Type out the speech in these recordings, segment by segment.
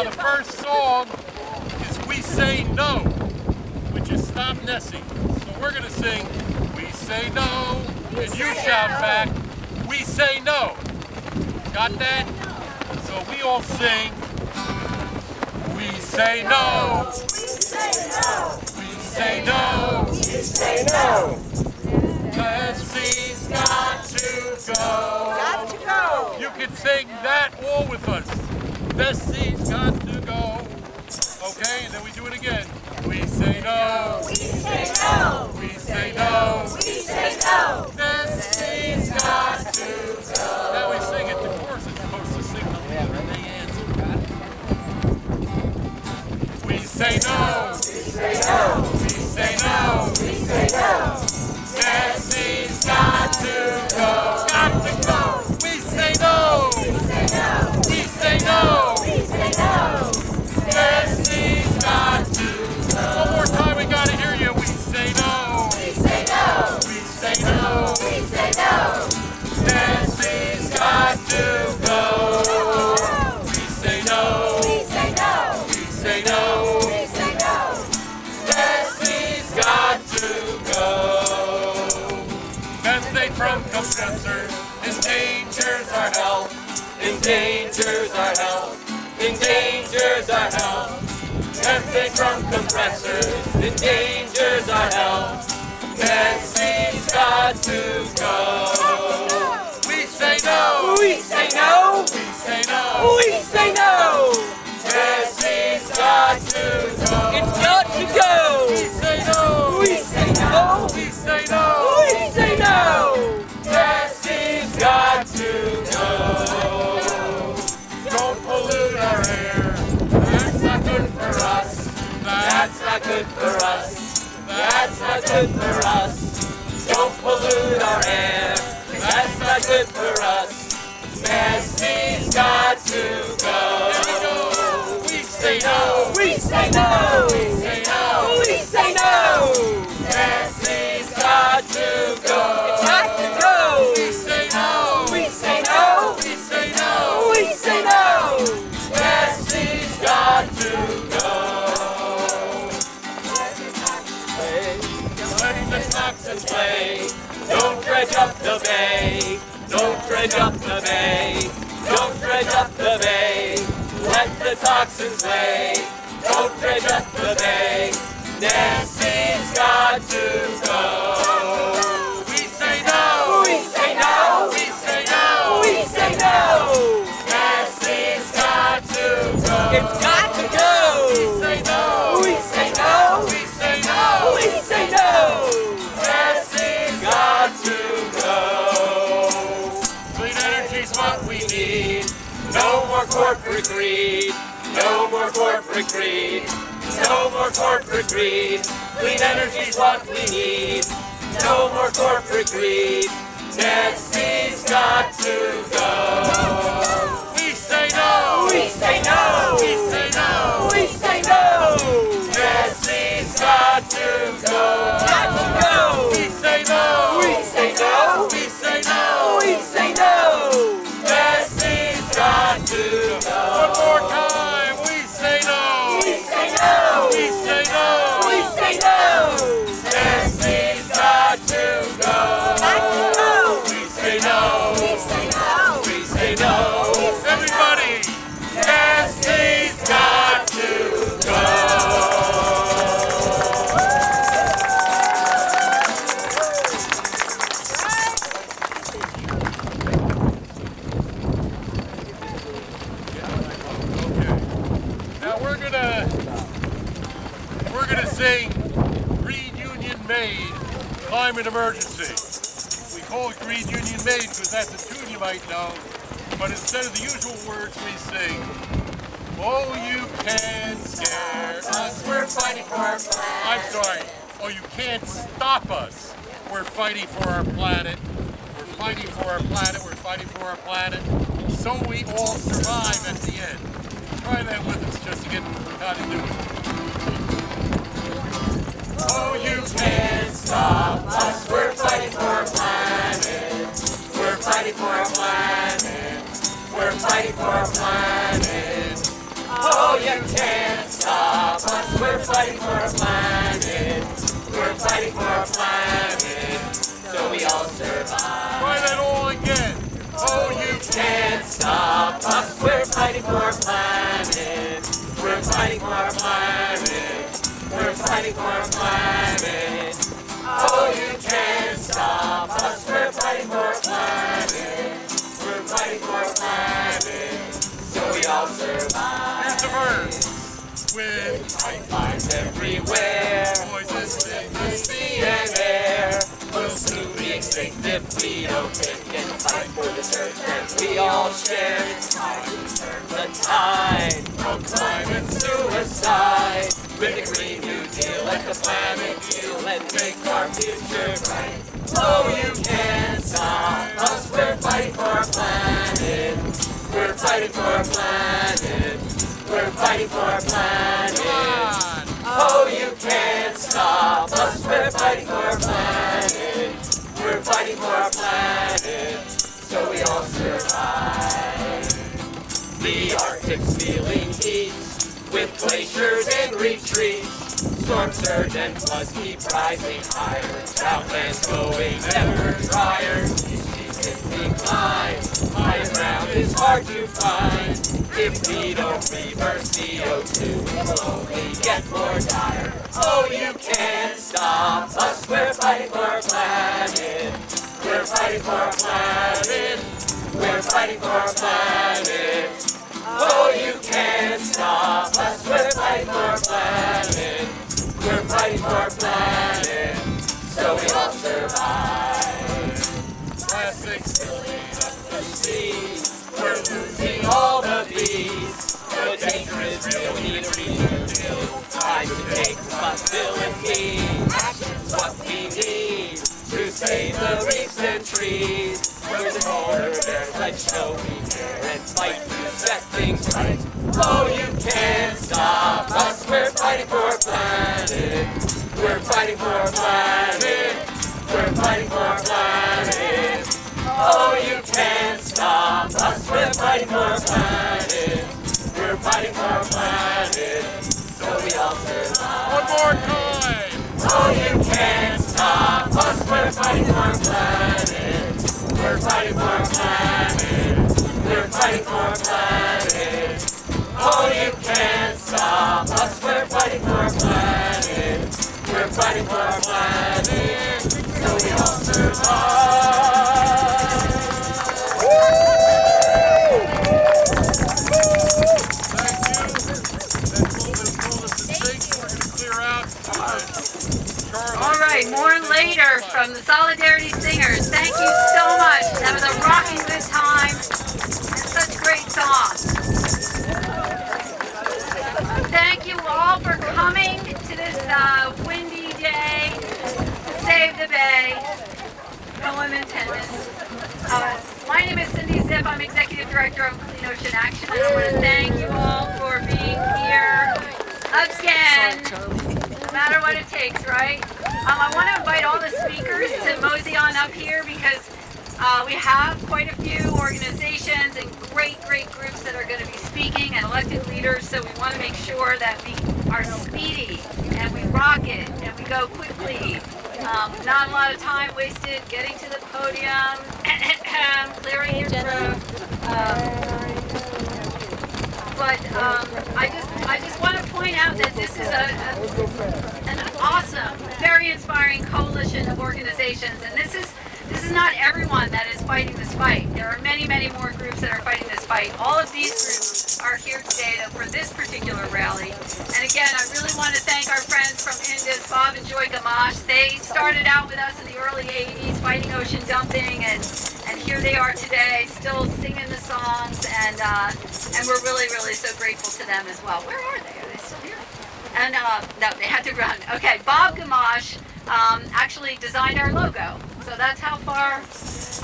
Now the first song is We Say No, which is Stop NESE. So we're going to sing We Say No, and you shout back, We Say No. Got that? So we all sing, We say no. We say no. We say no. We say no. NESE's got to go. Got to go. You can sing that all with us. NESE's got to go. Okay, and then we do it again. We say no. We say no. We say no. We say no. NESE's got to go. Now we sing it. The chorus is supposed to sing the lead and they answer. We say no. We say no. We say no. We say no. NESE's got to go. Got to go. We say no. We say no. We say no. We say no. NESE's got to go. One more time, we gotta hear you. We say no. We say no. We say no. We say no. NESE's got to go. We say no. We say no. We say no. We say no. NESE's got to go. Methane from compressors endangers our health. Endangers our health. Endangers our health. Methane from compressors endangers our health. NESE's got to go. We say no. We say no. We say no. We say no. NESE's got to go. It's got to go. We say no. We say no. We say no. We say no. NESE's got to go. Don't pollute our air. That's not good for us. That's not good for us. That's not good for us. Don't pollute our air. That's not good for us. NESE's got to go. Here we go. We say no. We say no. We say no. We say no. NESE's got to go. It's got to go. We say no. We say no. We say no. We say no. NESE's got to go. Letting the toxins play. Don't dredge up the bay. Don't dredge up the bay. Don't dredge up the bay. Let the toxins lay. Don't dredge up the bay. NESE's got to go. We say no. We say no. We say no. We say no. NESE's got to go. It's got to go. We say no. We say no. We say no. We say no. NESE's got to go. Clean energy's what we need. No more corporate greed. No more corporate greed. No more corporate greed. Clean energy's what we need. No more corporate greed. NESE's got to go. We say no. We say no. We say no. We say no. NESE's got to go. Got to go. We say no. We say no. We say no. We say no. NESE's got to go. One more time. We say no. We say no. We say no. We say no. NESE's got to go. Got to go. We say no. We say no. We say no. Everybody, NESE's got to go. Now we're gonna sing Green Union Made Climate Emergency. We call it Green Union Made because that's a tune you might know. But instead of the usual words we sing, oh you can't scare us, we're fighting for our planet. I'm sorry, oh you can't stop us, we're fighting for our planet. We're fighting for our planet, we're fighting for our planet. So we all survive at the end. Try that with us just to get how to do it. Oh, you can't stop us. We're fighting for our planet. We're fighting for our planet. We're fighting for our planet. Oh, you can't stop us. We're fighting for our planet. We're fighting for our planet, so we all survive. Try that all again. Oh, you Can't stop us. We're fighting for our planet. We're fighting for our planet. We're fighting for our planet. Oh, you can't stop us. We're fighting for our planet. We're fighting for our planet, so we all survive. Here's the verse. With Pipelines everywhere, voices in the sea and air, we'll soon be extinct if we don't think and fight for the earth that we all share. It's time to turn the tide from climate suicide. With the Green New Deal, let the planet heal and make our future bright. Oh, you can't stop us. We're fighting for our planet. We're fighting for our planet. We're fighting for our planet. Oh, you can't stop us. We're fighting for our planet. We're fighting for our planet, so we all survive. The Arctic's feeling heat, with glaciers in retreat. Storm surge and floods keep rising higher. Southland's going ever drier. Species in decline. Higher ground is hard to find. If we don't reverse CO2, it will only get more dire. Oh, you can't stop us. We're fighting for our planet. We're fighting for our planet. We're fighting for our planet. Oh, you can't stop us. We're fighting for our planet. We're fighting for our planet, so we all survive. plastics. Filling up the sea, we're losing all the bees. The danger is real, we need a renewed deal. Time to take responsibility. Action's what we need to save the reefs and trees. We're the polar bears, let's show we care and fight to set things right. Oh, you can't stop us. We're fighting for our planet. We're fighting for our planet. We're fighting for our planet. Oh, you can't stop us. We're fighting for our planet. We're fighting for our planet, so we all survive. One more time. Oh, you can't stop us. We're fighting for our planet. We're fighting for our planet. We're fighting for our planet. Oh, you can't stop us. We're fighting for our planet. We're fighting for our planet, so we all survive. Thank you. That pulled us in sync. We're going to clear out. Charlie. All right, more later from the Solidarity Singers. Thank you so much. That was a rocking good time and such great songs. Thank you all for coming to this windy day to save the bay. No one in attendance. My name is Cindy Zip. I'm Executive Director of Clean Ocean Action. And I want to thank you all for being here again. No matter what it takes, right? I want to invite all the speakers to mosey on up here because we have quite a few organizations and great groups that are going to be speaking and elected leaders, so we want to make sure that we are speedy and we rock it and we go quickly. Not a lot of time wasted getting to the podium, clearing your throat. But I just want to point out that this is an awesome, very inspiring coalition of organizations, and this is not everyone that is fighting this fight. There are many more groups that are fighting this fight. All of these groups are here today for this particular rally. And again, I really want to thank our friends from NESE, Bob and Joy Gamache. They started out with us in the early 80s fighting ocean dumping, and here they are today, still singing the songs, and we're really so grateful to them as well. Where are they? Are they still here? And no, they had to run. Okay, Bob Gamache actually designed our logo. So that's how far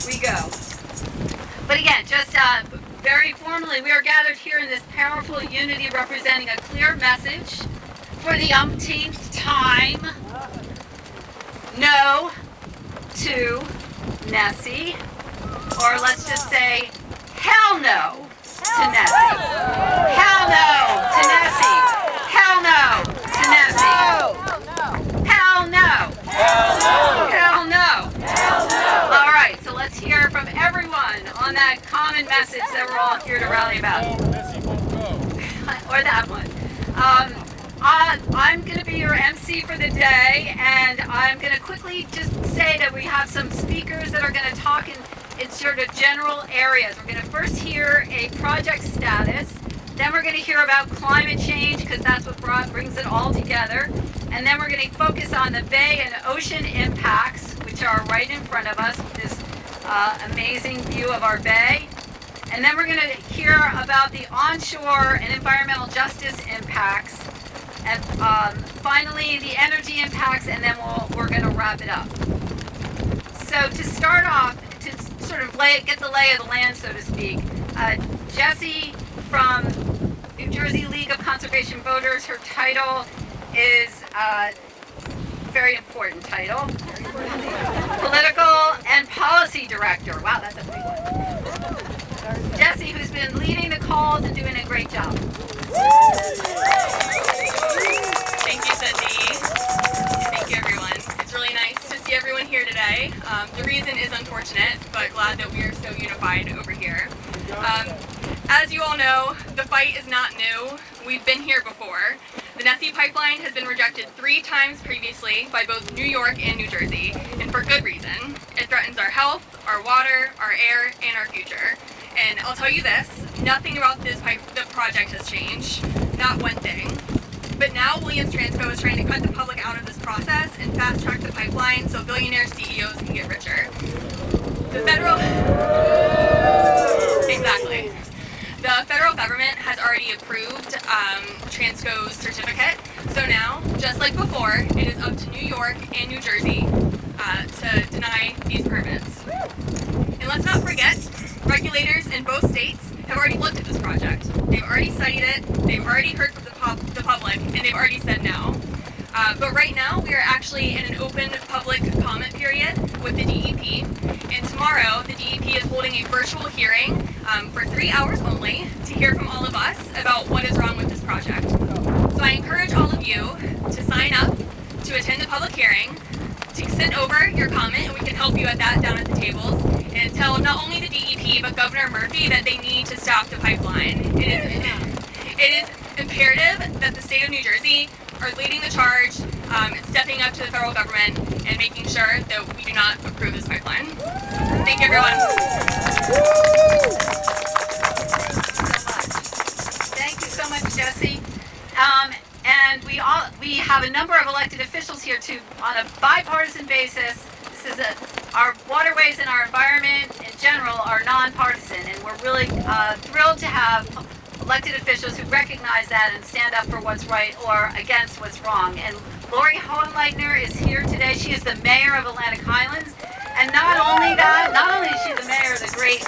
we go. But again, just very formally, we are gathered here in this powerful unity representing a clear message for the umpteenth time. No to NESE, or let's just say, hell no to NESE. Hell no to NESE. Ignore that one. I'm going to be your MC for the day, and I'm going to quickly just say that we have some speakers that are going to talk in sort of general areas. We're going to first hear a project status, then we're going to hear about climate change, because that's what brings it all together, and then we're going to focus on the bay and ocean impacts, which are right in front of us, with this amazing view of our bay. And then we're going to hear about the onshore and environmental justice impacts, and finally the energy impacts, and then we're going to wrap it up. So to start off, to sort of get the lay of the land, so to speak, Jessie from New Jersey League of Conservation Voters, her title is a very important title, Political and Policy Director. Wow, that's a big one. Jessie, who's been leading the calls and doing a great job. Thank you, Cindy. And thank you, everyone. It's really nice to see everyone here today. The reason is unfortunate, but glad that we are so unified over here. As you all know, the fight is not new. We've been here before. The NESE pipeline has been rejected 3 times previously by both New York and New Jersey, and for good reason. It threatens our health, our water, our air, and our future. And I'll tell you this, nothing about the project has changed, not one thing. But now Williams Transco is trying to cut the public out of this process and fast track the pipeline so billionaire CEOs can get richer. The federal government has already approved Transco's certificate. So now, just like before, it is up to New York and New Jersey to deny these permits. And let's not forget, regulators in both states have already looked at this project. They've already studied it, they've already heard from the public, and they've already said no. But right now, we are actually in an open public comment period with the DEP. And tomorrow, the DEP is holding a virtual hearing for 3 hours only to hear from all of us about what is wrong with this project. So I encourage all of you to sign up to attend the public hearing, to send over your comment, and we can help you at that down at the tables, and tell not only the DEP, but Governor Murphy that they need to stop the pipeline. It is imperative that the state of New Jersey are leading the charge, stepping up to the federal government, and making sure that we do not approve this pipeline. Thank you, everyone. Thank you so much, Jessie. And we have a number of elected officials here too, on a bipartisan basis. This is our waterways and our environment in general are nonpartisan, and we're really thrilled to have elected officials who recognize that and stand up for what's right or against what's wrong. And Lori Hohenleitner is here today. She is the mayor of Atlantic Highlands. And not only is she the mayor of the great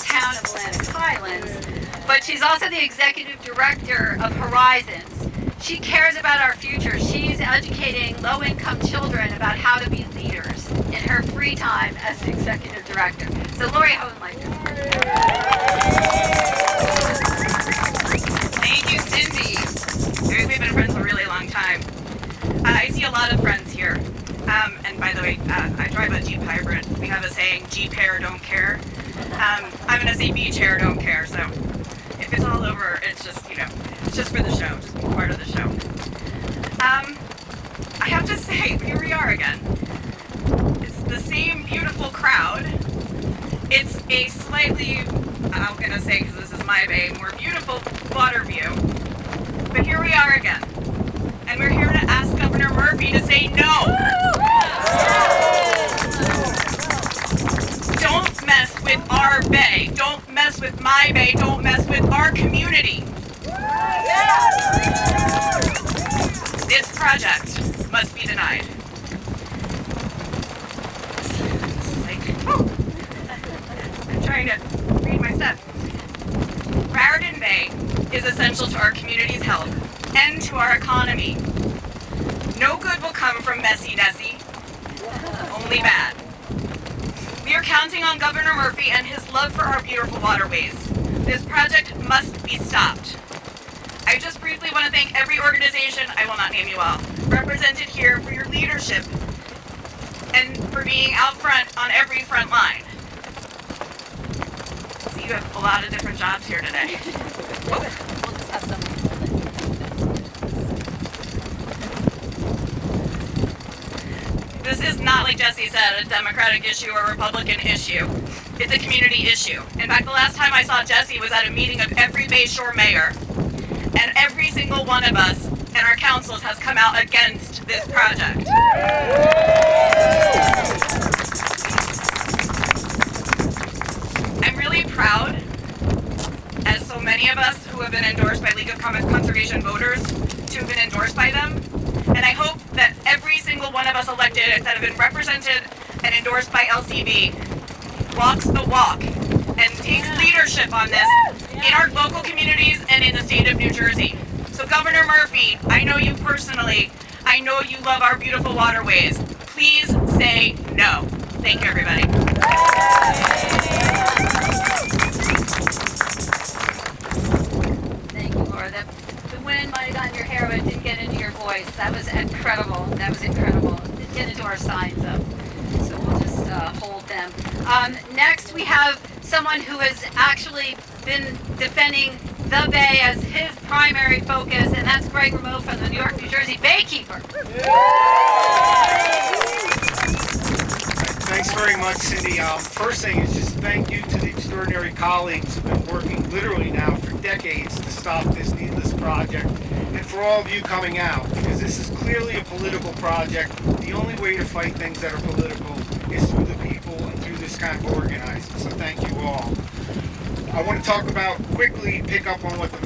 town of Atlantic Highlands, but she's also the executive director of Horizons. She cares about our future. She's educating low-income children about how to be leaders in her free time as the executive director. So Lori Hohenleitner. Thank you, Cindy. We've been friends a really long time. I see a lot of friends here. And by the way, I drive a Jeep hybrid. We have a saying, Jeep hair, don't care. I'm going to say beach hair, don't care. So if it's all over, it's just, it's just for the show, just part of the show. I have to say, here we are again. It's the same beautiful crowd. It's a slightly, I'm going to say, because this is my bay, more beautiful water view. But here we are again. And we're here to ask Governor Murphy to say no. Don't mess with our bay. Don't mess with my bay. Don't mess with our community. This project must be denied. I'm trying to read my stuff. Raritan Bay is essential to our community's health and to our economy. No good will come from messy NESE, only bad. We are counting on Governor Murphy and his love for our beautiful waterways. This project must be stopped. I just briefly want to thank every organization, I will not name you all, represented here for your leadership and for being out front on every front line. So you have a lot of different jobs here today. We'll just have some. This is not, like Jesse said, a Democratic issue or a Republican issue. It's a community issue. In fact, the last time I saw Jesse was at a meeting of every Bayshore mayor, and every single one of us and our councils has come out against this project. I'm really proud, as so many of us who have been endorsed by League of Conservation Voters, to have been endorsed by them. And I hope that every single one of us elected that have been represented and endorsed by LCV walks the walk and takes leadership on this in our local communities and in the state of New Jersey. So Governor Murphy, I know you personally. I know you love our beautiful waterways. Please say no. Thank you, everybody. Thank you, Laura. The wind might have gotten your hair, but it didn't get into your voice. That was incredible. That was incredible. It didn't get into our signs, though. So we'll just hold them. Next, we have someone who has actually been defending the Bay as his primary focus, and that's Greg Rameau from the New York, New Jersey Baykeeper. Thanks very much, Cindy. First thing is just thank you to the extraordinary colleagues who've been working literally now for decades to stop this needless project, and for all of you coming out, because this is clearly a political project. The only way to fight things that are political is through the people and through this kind of organizing, so thank you all. I want to talk about, quickly pick up on what the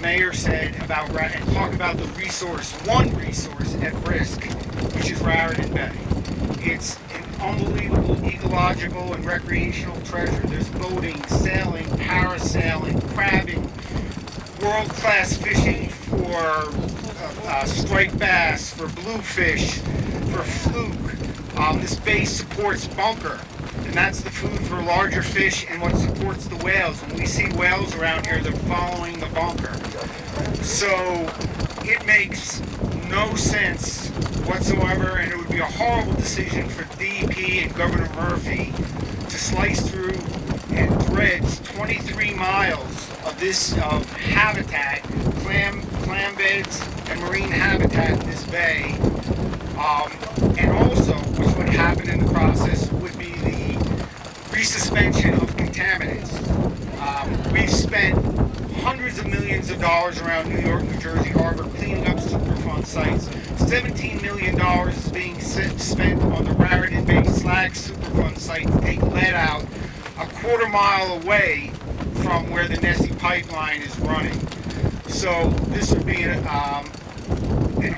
mayor said about, and talk about the resource, one resource at risk, which is Raritan Bay. It's an unbelievable ecological and recreational treasure. There's boating, sailing, parasailing, crabbing, world-class fishing for striped bass, for bluefish, for fluke. This bay supports bunker, and that's the food for larger fish and what supports the whales. When we see whales around here, they're following the bunker. So it makes no sense whatsoever, and it would be a horrible decision for DEP and Governor Murphy to slice through and dredge 23 miles of this habitat, clam beds and marine habitat in this bay. And also, which would happen in the process, would be the resuspension of contaminants. We've spent hundreds of millions of dollars around New York, New Jersey Harbor cleaning up Superfund sites. $17 million is being spent on the Raritan Bay Slag Superfund site to take lead out a quarter mile away from where the NESE pipeline is running. So this would be an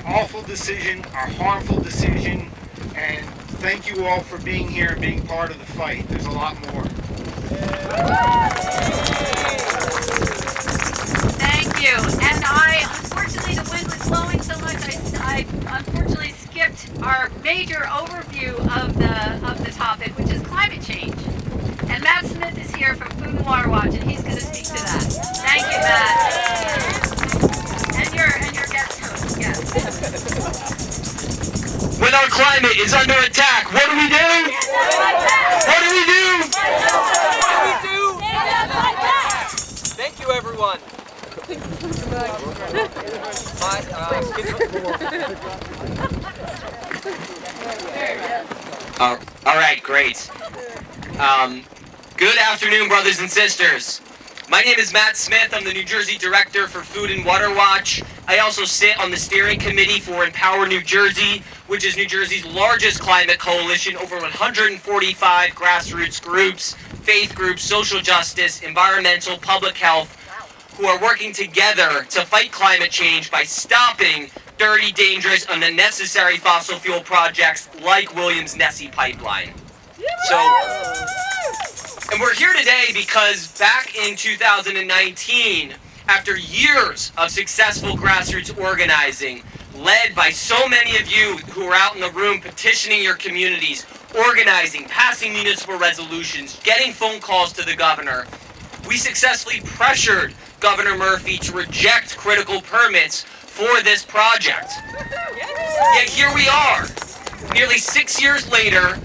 awful decision, a harmful decision, and thank you all for being here and being part of the fight. There's a lot more. Thank you. And unfortunately, the wind was blowing so much, I unfortunately skipped our major overview of the topic, which is climate change. And Matt Smith is here from Food and Water Watch, and he's going to speak to that. Thank you, Matt. And your guest host, yes. When our climate is under attack, what do we do? What do we do? Thank you, everyone. All right, great. Good afternoon, brothers and sisters. My name is Matt Smith. I'm the New Jersey Director for Food and Water Watch. I also sit on the steering committee for Empower New Jersey, which is New Jersey's largest climate coalition, over 145 grassroots groups, faith groups, social justice, environmental, public health, who are working together to fight climate change by stopping dirty, dangerous, and unnecessary fossil fuel projects like Williams NESE pipeline. And we're here today because back in 2019, after years of successful grassroots organizing, led by so many of you who are out in the room petitioning your communities, organizing, passing municipal resolutions, getting phone calls to the governor, we successfully pressured Governor Murphy to reject critical permits for this project. Yet here we are, nearly 6 years later,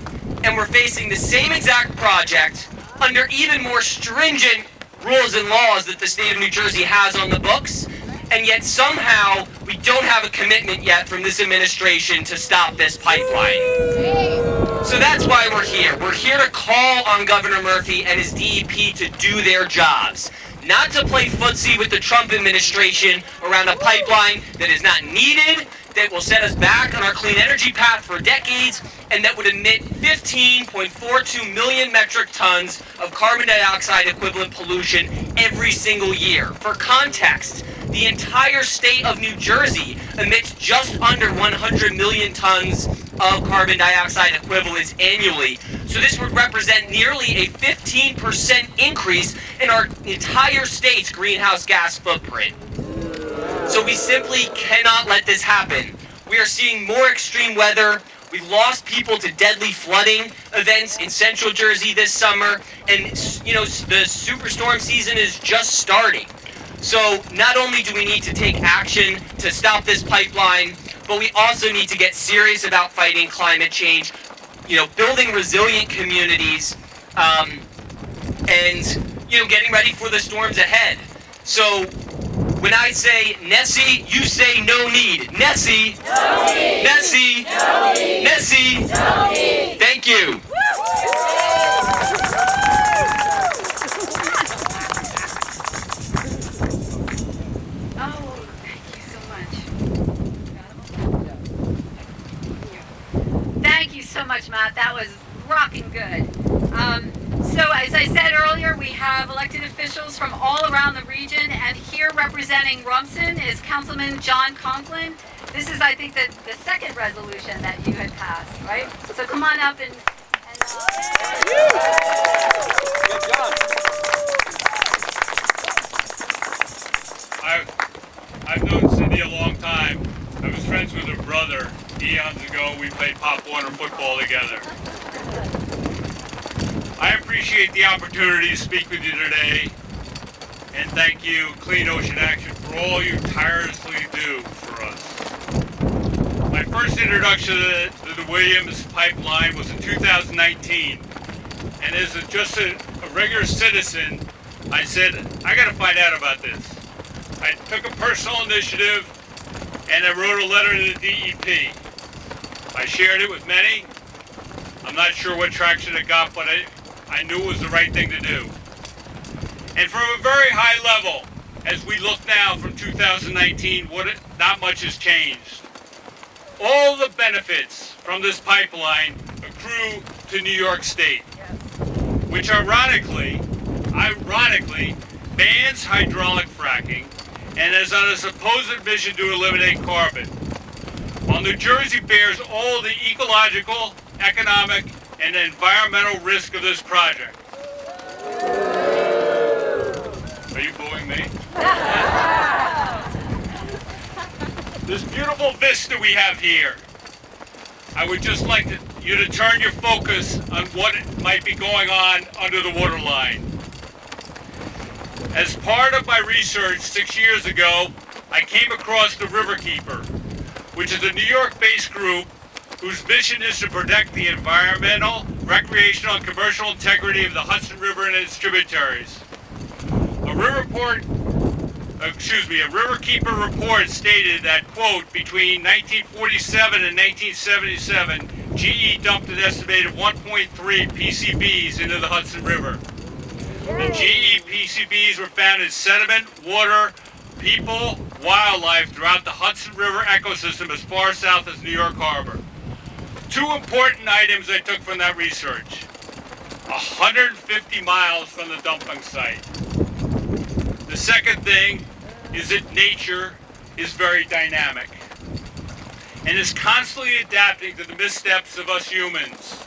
and we're facing the same exact project under even more stringent rules and laws that the state of New Jersey has on the books, And yet somehow we don't have a commitment yet from this administration to stop this pipeline. So that's why we're here. We're here to call on Governor Murphy and his DEP to do their jobs. Not to play footsie with the Trump administration around a pipeline that is not needed, that will set us back on our clean energy path for decades, and that would emit 15.42 million metric tons of carbon dioxide equivalent pollution every single year. For context, the entire state of New Jersey emits just under 100 million tons of carbon dioxide equivalents annually. So this would represent nearly a 15% increase in our entire state's greenhouse gas footprint. So we simply cannot let this happen. We are seeing more extreme weather. We lost people to deadly flooding events in central Jersey this summer. And, the superstorm season is just starting. So not only do we need to take action to stop this pipeline, but we also need to get serious about fighting climate change, building resilient communities, and, getting ready for the storms ahead. So when I say NESE, you say no need. NESE, no need. NESE, no need. NESE, no need. Thank you. Thank you so much, Matt. That was rocking good. So as I said earlier, we have elected officials from all around the region, and here representing Rumson is Councilman John Conklin. This is, I think, the second resolution that you had passed, right? So come on up and Good job. I've known Cindy a long time. I was friends with her brother. Eons ago, we played Pop Warner football together. I appreciate the opportunity to speak with you today, and thank you, Clean Ocean Action, for all you tirelessly do for us. My first introduction to the Williams pipeline was in 2019, and as just a regular citizen, I said, I gotta find out about this. I took a personal initiative, and I wrote a letter to the DEP. I shared it with many. I'm not sure what traction it got, but I knew it was the right thing to do. And from a very high level, as we look now from 2019, not much has changed. All the benefits from this pipeline accrue to New York State, which ironically bans hydraulic fracking and is on a supposed mission to eliminate carbon, while New Jersey bears all the ecological, economic, and environmental risk of this project. Are you booing me? This beautiful vista we have here, I would just like you to turn your focus on what might be going on under the waterline. As part of my research 6 years ago, I came across the Riverkeeper, which is a New York-based group whose mission is to protect the environmental, recreational, and commercial integrity of the Hudson River and its tributaries. A Riverkeeper report stated that, quote, between 1947 and 1977, GE dumped an estimated 1.3 PCBs into the Hudson River. The GE PCBs were found in sediment, water, people, wildlife throughout the Hudson River ecosystem as far south as New York Harbor. Two important items I took from that research. 150 miles from the dumping site. The second thing is that nature is very dynamic and is constantly adapting to the missteps of us humans.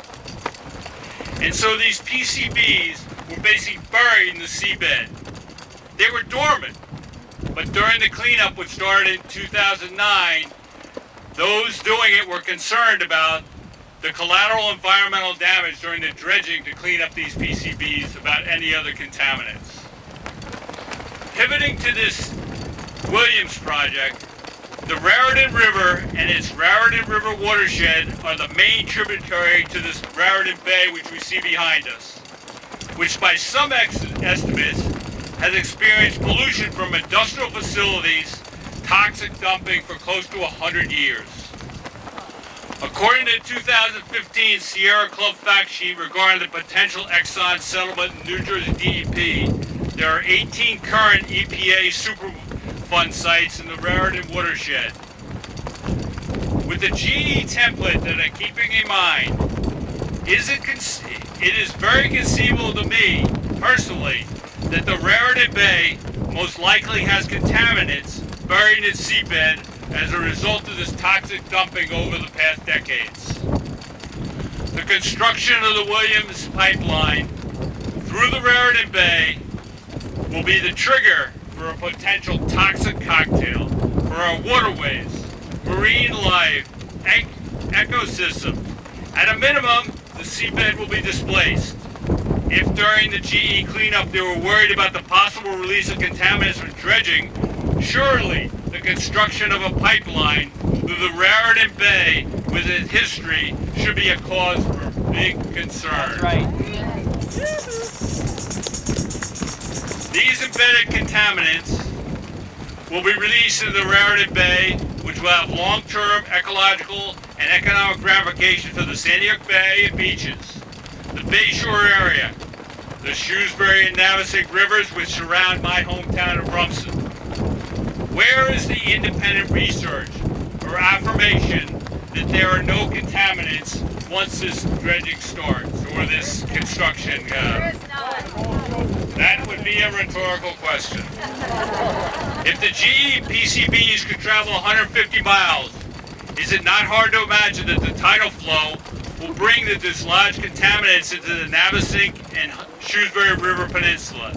And so these PCBs were basically buried in the seabed. They were dormant, but during the cleanup, which started in 2009, those doing it were concerned about the collateral environmental damage during the dredging to clean up these PCBs about any other contaminants. Pivoting to this Williams project, the Raritan River and its Raritan River watershed are the main tributary to this Raritan Bay which we see behind us, which by some estimates has experienced pollution from industrial facilities toxic dumping for close to 100 years. According to the 2015 Sierra Club fact sheet regarding the potential Exxon settlement in New Jersey DEP, there are 18 current EPA Superfund sites in the Raritan watershed. With the GE template that I'm keeping in mind, it is very conceivable to me, personally, that the Raritan Bay most likely has contaminants buried in its seabed as a result of this toxic dumping over the past decades. The construction of the Williams pipeline through the Raritan Bay will be the trigger for a potential toxic cocktail for our waterways, marine life, ecosystem. At a minimum, the seabed will be displaced. If during the GE cleanup they were worried about the possible release of contaminants from dredging, surely the construction of a pipeline through the Raritan Bay with its history should be a cause for big concern. That's right. These embedded contaminants will be released into the Raritan Bay, which will have long-term ecological and economic ramifications for the San Diego Bay and beaches, the Bayshore area, the Shrewsbury and Navesink rivers which surround my hometown of Rumson. Where is the independent research or affirmation that there are no contaminants once this dredging starts or this construction? That would be a rhetorical question. If the GE PCBs could travel 150 miles, is it not hard to imagine that the tidal flow will bring the dislodged contaminants into the Navesink and Shrewsbury River Peninsula?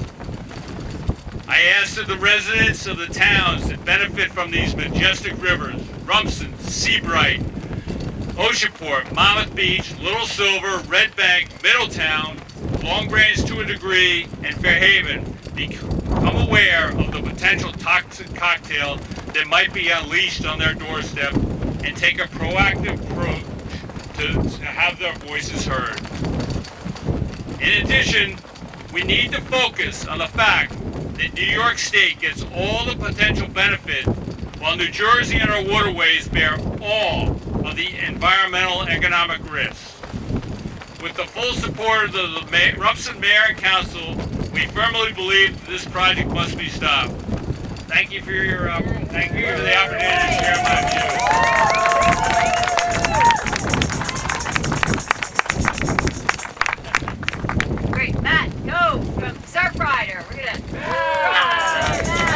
I asked of the residents of the towns that benefit from these majestic rivers, Rumson, Seabright, Oceanport, Monmouth Beach, Little Silver, Red Bank, Middletown, Long Branch to a degree, and Fairhaven, become aware of the potential toxic cocktail that might be unleashed on their doorstep and take a proactive approach to have their voices heard. In addition, we need to focus on the fact that New York State gets all the potential benefit while New Jersey and our waterways bear all of the environmental and economic risks. With the full support of the Rumson Mayor and Council, we firmly believe that this project must be stopped. Thank you for the opportunity to share my views. Great, Matt, go from Surfrider. We're gonna.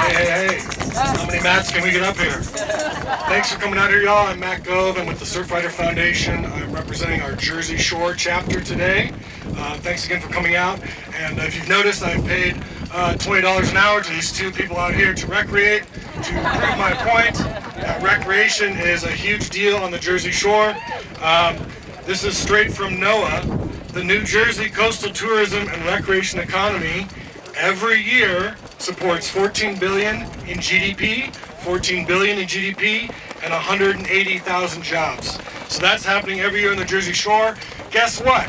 Hey. How many Matts can we get up here? Thanks for coming out here, y'all. I'm Matt Gove. I'm with the Surfrider Foundation. I'm representing our Jersey Shore chapter today. Thanks again for coming out. And if you've noticed, I've paid $20 an hour to these two people out here to recreate, to prove my point that recreation is a huge deal on the Jersey Shore. This is straight from NOAA. The New Jersey coastal tourism and recreation economy every year supports $14 billion in GDP, and 180,000 jobs. So that's happening every year on the Jersey Shore. Guess what?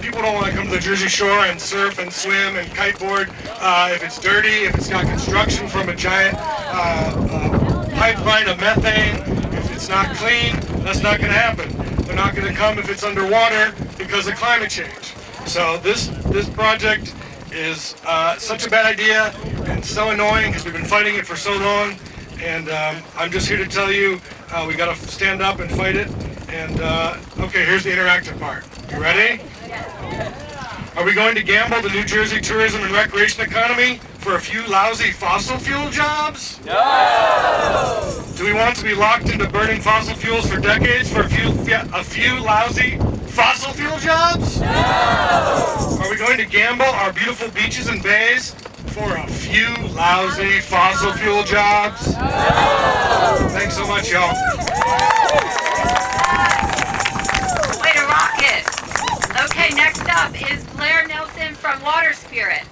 People don't want to come to the Jersey Shore and surf and swim and kiteboard if it's dirty, if it's got construction from a giant pipeline of methane. If it's not clean, that's not going to happen. They're not going to come if it's underwater because of climate change. So this project is such a bad idea and so annoying because we've been fighting it for so long. And I'm just here to tell you we got to stand up and fight it. And okay, here's the interactive part. You ready? Are we going to gamble the New Jersey tourism and recreation economy for a few lousy fossil fuel jobs? No! Do we want to be locked into burning fossil fuels for decades for a few lousy fossil fuel jobs? No! Are we going to gamble our beautiful beaches and bays for a few lousy fossil fuel jobs? No! Thanks so much, y'all. Way to rock it. Okay, next up is Blair Nelson from Water Spirit.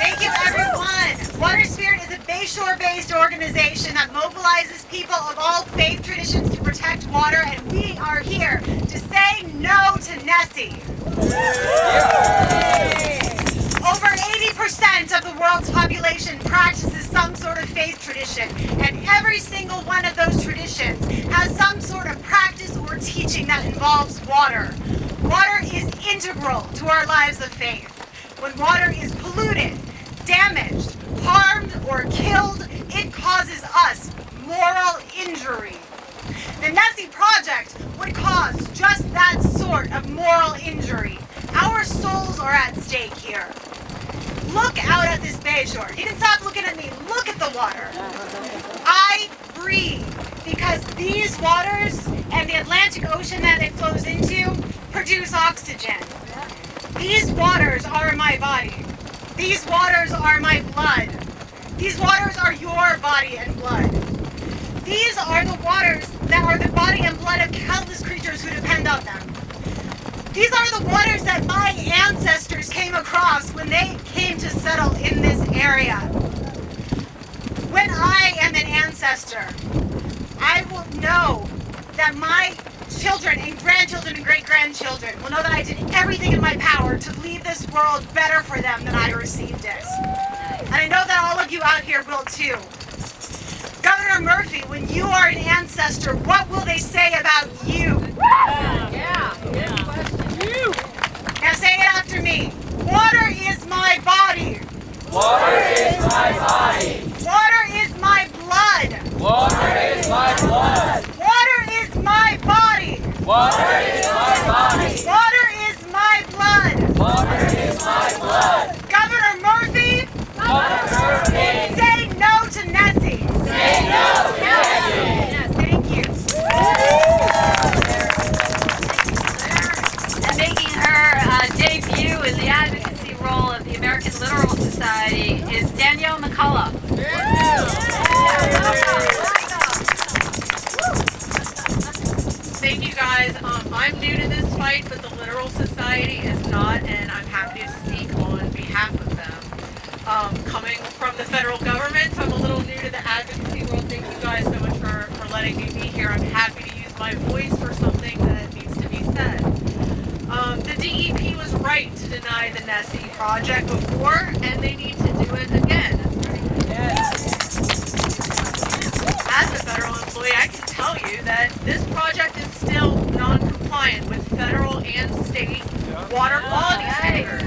Thank you, everyone. Water Spirit is a Bayshore-based organization that mobilizes people of all faith traditions to protect water, and we are here to say no to NESE. Over 80% of the world's population population practices some sort of faith tradition, and every single one of those traditions has some sort of practice or teaching that involves water. Water is integral to our lives of faith. When water is polluted, damaged, harmed, or killed, it causes us moral injury. The NESE project would cause just that sort of moral injury. Our souls are at stake here. Look out at this bay shore. You can stop looking at me. Look at the water. I breathe because these waters and the Atlantic Ocean that it flows into produce oxygen. These waters are my body. These waters are my blood. These waters are your body and blood. These are the waters that are the body and blood of countless creatures who depend on them. These are the waters that my ancestors came across when they came to settle in this area. When I am an ancestor, I will know that my children and grandchildren and great-grandchildren will know that I did everything in my power to leave this world better for them than I received it. And I know that all of you out here will too. Governor Murphy, when you are an ancestor, what will they say about you? Now say it after me. Water is my body. Water is my body. Water is my blood. Water is my blood. Water is my body. Water is my body. Water is my blood. Water is my blood. Governor Murphy, Governor Murphy, say no to NESE. say no to NESE. Yes, thank you. And making her debut in the advocacy role of the American Literal Society is Danielle McCullough. Thank you guys. I'm new to this fight, but the Literal Society is not, and I'm happy to speak on behalf of them. Coming from the federal government, I'm a little new to the advocacy world. Thank you guys so much for letting me be here. I'm happy to use my voice for something that needs to be said. The DEP was right to deny the NESE project before, and they need to do it again. As a federal employee, I can tell you that this project is still non-compliant with federal and state water quality standards.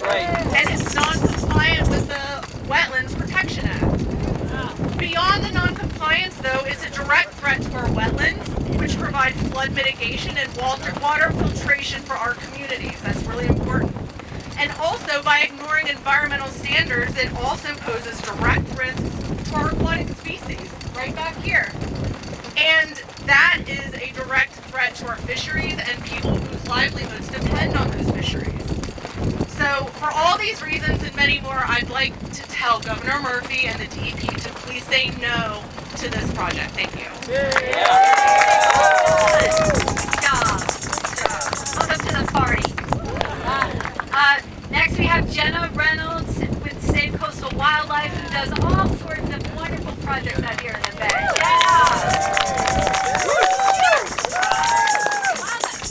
And it's non-compliant with the Wetlands Protection Act. Beyond the non-compliance, though, is a direct threat to our wetlands, which provide flood mitigation and water filtration for our communities. That's really important. And also, by ignoring environmental standards, it also poses direct risks to our aquatic species, right back here. And that is a direct threat to our fisheries and people whose livelihoods depend on those fisheries. So, for all these reasons and many more, I'd like to tell Governor Murphy and the DEP to please say no to this project. Thank you. Welcome to the party. Next we have Jenna Reynolds with Save Coastal Wildlife, who does all sorts of wonderful projects out here in the Bay.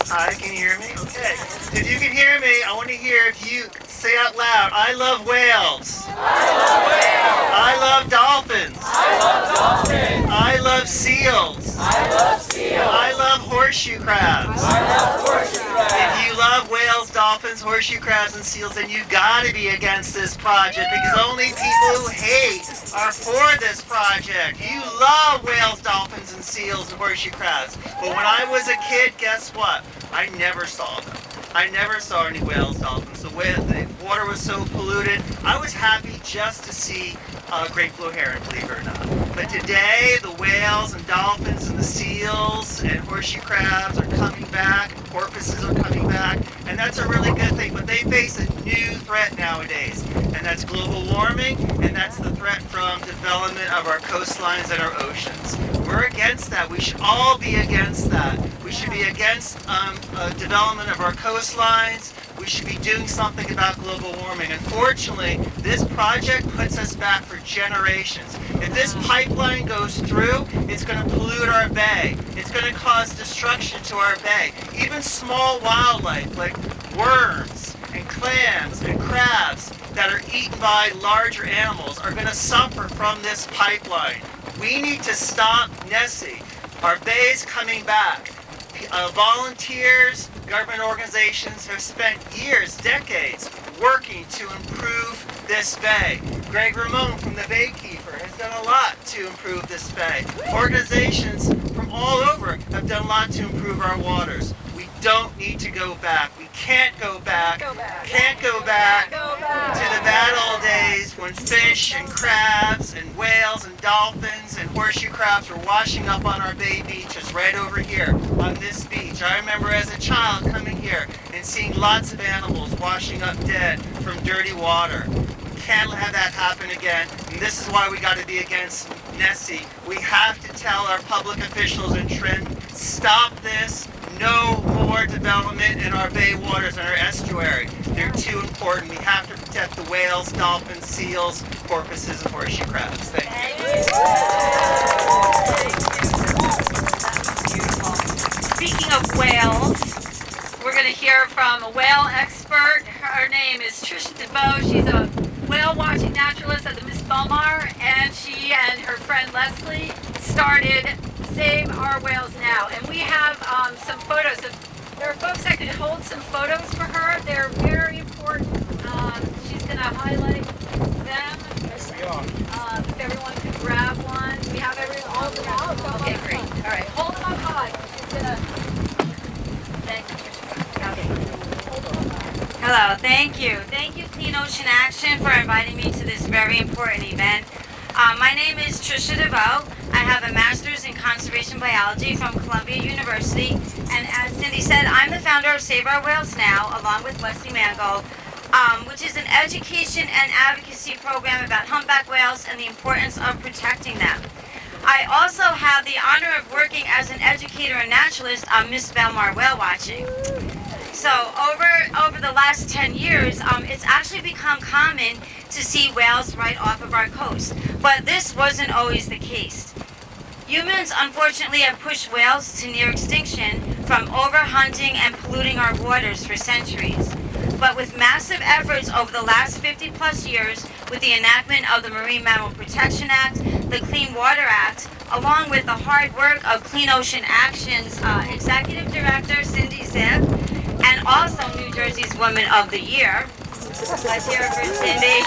Hi, can you hear me? Okay. If you can hear me, I want to hear if you say out loud, I love whales. I love whales. I love dolphins. I love dolphins. I love seals. I love seals. I love horseshoe crabs. I love horseshoe crabs. If you love whales, dolphins, horseshoe crabs, and seals, then you gotta be against this project because only people who hate are for this project. You love whales, dolphins, and seals, and horseshoe crabs. But when I was a kid, guess what? I never saw them. I never saw any whales, dolphins. The water was so polluted. I was happy just to see great blue heron, believe it or not. But today, the whales and dolphins and the seals and horseshoe crabs are coming back, porpoises are coming back, and that's a really good thing. But they face a new threat nowadays, and that's global warming, and that's the threat from development of our coastlines and our oceans. We're against that. We should all be against that. We should be against development of our coastlines. We should be doing something about global warming. Unfortunately, this project puts us back for generations. If this pipeline goes through, it's going to pollute our bay. It's going to cause destruction to our bay. Even small wildlife like worms and clams and crabs that are eaten by larger animals are going to suffer from this pipeline. We need to stop NESE. Our bay is coming back. Volunteers, government organizations have spent years, decades, working to improve this bay. Greg Ramon from the Baykeeper has done a lot to improve this bay. Organizations from all over have done a lot to improve our waters. We don't need to go back. We can't go back. Can't go back to the bad old days when fish and crabs and whales and dolphins and horseshoe crabs were washing up on our bay beaches right over here on this beach. I remember as a child coming here and seeing lots of animals washing up dead from dirty water. We can't have that happen again, and this is why we got to be against NESE. We have to tell our public officials in Trenton, stop this. No more development in our bay waters and our estuary. They're too important. We have to protect the whales, dolphins, seals, porpoises, and horseshoe crabs. Thank you. Speaking of whales, we're going to hear from a whale expert. Her name is Trisha DeVoe. She's a whale watching naturalist at the Miss Belmar, and she and her friend Leslie started Save Our Whales Now. And we have some photos. There are folks that could hold some photos for her. They're very important. She's going to highlight them. If everyone could grab one. We have all of them. Okay, great. All right, hold them up high. She's going to... Thank you. Okay. Hello, thank you. Thank you, Clean Ocean Action, for inviting me to this very important event. My name is Trisha DeVoe. I have a master's in conservation biology from Columbia University, and as Cindy said, I'm the founder of Save Our Whales Now, along with Leslie Mangold, which is an education and advocacy program about humpback whales and the importance of protecting them. I also have the honor of working as an educator and naturalist on Miss Belmar whale watching. So over the last 10 years, it's actually become common to see whales right off of our coast. But this wasn't always the case. Humans, unfortunately, have pushed whales to near extinction from overhunting and polluting our waters for centuries. But with massive efforts over the last 50 plus years, with the enactment of the Marine Mammal Protection Act, the Clean Water Act, along with the hard work of Clean Ocean Action's Executive Director, Cindy Zipp, and also New Jersey's Woman of the Year. Let's hear it for Cindy.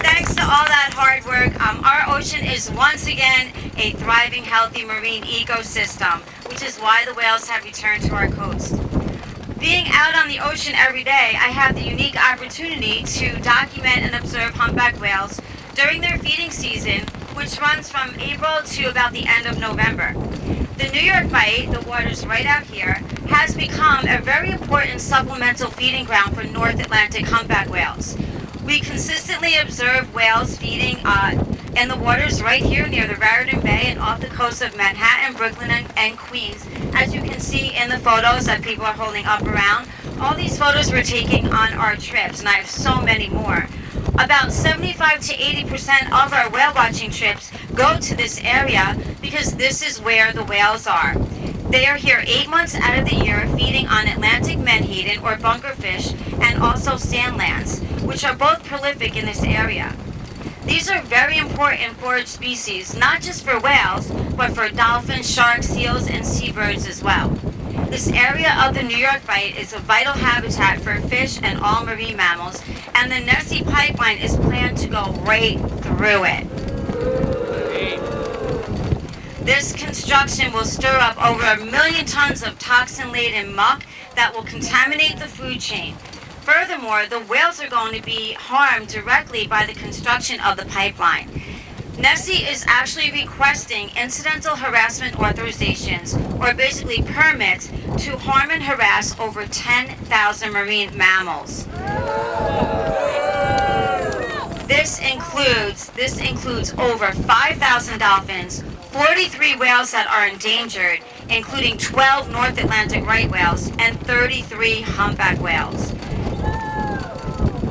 Thanks to all that hard work, our ocean is once again a thriving, healthy marine ecosystem, which is why the whales have returned to our coast. Being out on the ocean every day, I have the unique opportunity to document and observe humpback whales during their feeding season, which runs from April to about the end of November. The New York Bight, the waters right out here, has become a very important supplemental feeding ground for North Atlantic humpback whales. We consistently observe whales feeding in the waters right here near the Raritan Bay and off the coast of Manhattan, Brooklyn, and Queens. As you can see in the photos that people are holding up around, all these photos we're taking on our trips, and I have so many more. About 75 to 80% of our whale watching trips go to this area because this is where the whales are. They are here 8 months out of the year feeding on Atlantic menhaden or bunkerfish and also sandlands, which are both prolific in this area. These are very important forage species, not just for whales, but for dolphins, sharks, seals, and seabirds as well. This area of the New York Bight is a vital habitat for fish and all marine mammals, and the NESE pipeline is planned to go right through it. This construction will stir up over 1 million tons of toxin-laden muck that will contaminate the food chain. Furthermore, the whales are going to be harmed directly by the construction of the pipeline. NESE is actually requesting incidental harassment authorizations, or basically permits, to harm and harass over 10,000 marine mammals. This includes over 5,000 dolphins, 43 whales that are endangered, including 12 North Atlantic right whales and 33 humpback whales.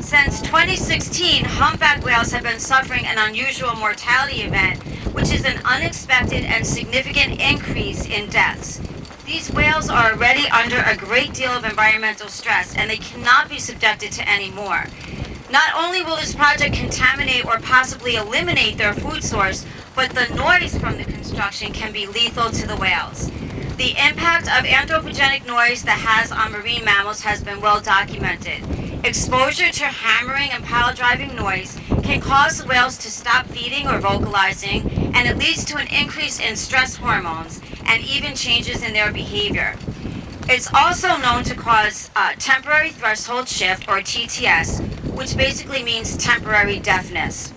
Since 2016, humpback whales have been suffering an unusual mortality event, which is an unexpected and significant increase in deaths. These whales are already under a great deal of environmental stress, and they cannot be subjected to any more. Not only will this project contaminate or possibly eliminate their food source, but the noise from the construction can be lethal to the whales. The impact of anthropogenic noise that has on marine mammals has been well documented. Exposure to hammering and pile driving noise can cause the whales to stop feeding or vocalizing, and it leads to an increase in stress hormones and even changes in their behavior. It's also known to cause temporary threshold shift, or TTS, which basically means temporary deafness.